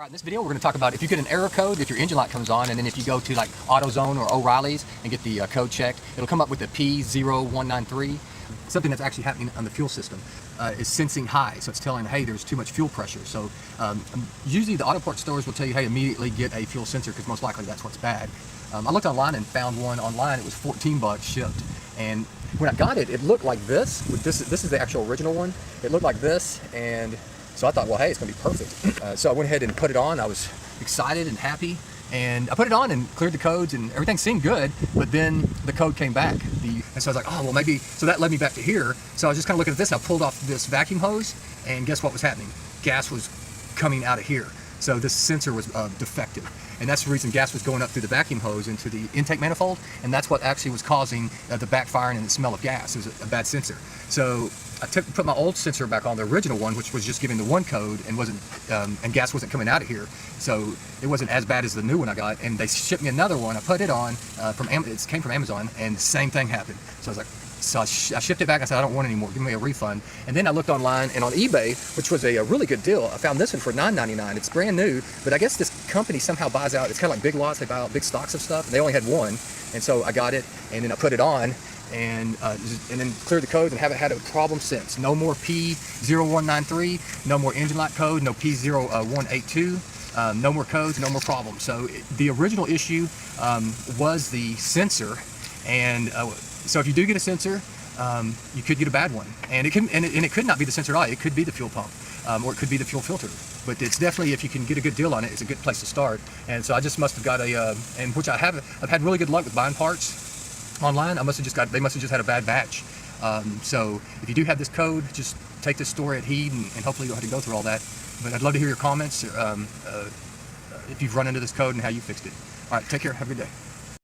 All right, in this video, we're going to talk about if you get an error code if your engine light comes on, and then if you go to like AutoZone or O'Reilly's and get the code checked, it'll come up with a p0193. Something that's actually happening on the fuel system is sensing high, so it's telling, hey, there's too much fuel pressure. So usually the auto parts stores will tell you, hey, immediately get a fuel sensor because most likely that's what's bad. I looked online and found one online. It was $14 shipped, and when I got it, it looked like this. This is the actual original one. It looked like this, and so I thought, well, hey, it's going to be perfect. So I went ahead and put it on. I was excited and happy, and I put it on and cleared the codes, and everything seemed good, but then the code came back. And so I was like, oh, well, maybe, so that led me back to here. So I was just kind of looking at this, and I pulled off this vacuum hose, and guess what was happening? Gas was coming out of here. So this sensor was defective. And that's the reason gas was going up through the vacuum hose into the intake manifold, and that's what actually was causing the backfiring and the smell of gas. It was a bad sensor. So I put my old sensor back on, the original one, which was just giving the one code and and gas wasn't coming out of here. So it wasn't as bad as the new one I got, and they shipped me another one. I put it on it came from Amazon, and the same thing happened. So I was like, I shipped it back. I said, I don't want it anymore. Give me a refund. And then I looked online, and on eBay, which was a really good deal, I found this one for $9.99. It's brand new, but I guess this company somehow buys out. It's kind of like Big Lots. They buy out big stocks of stuff, and they only had one. And so I got it, and then I put it on, and then cleared the codes, and haven't had a problem since. No more P0193, no more engine light code, no P0182, no more codes, no more problems. So the original issue was the sensor, and so if you do get a sensor, you could get a bad one, and it could not be the sensor at all. It could be the fuel pump, or it could be the fuel filter. But it's definitely, if you can get a good deal on it, it's a good place to start. And so I just must have got I've had really good luck with buying parts online. They must have just had a bad batch. So if you do have this code, just take this story at heed, and hopefully you'll have to go through all that. But I'd love to hear your comments if you've run into this code and how you fixed it. All right, take care. Have a good day.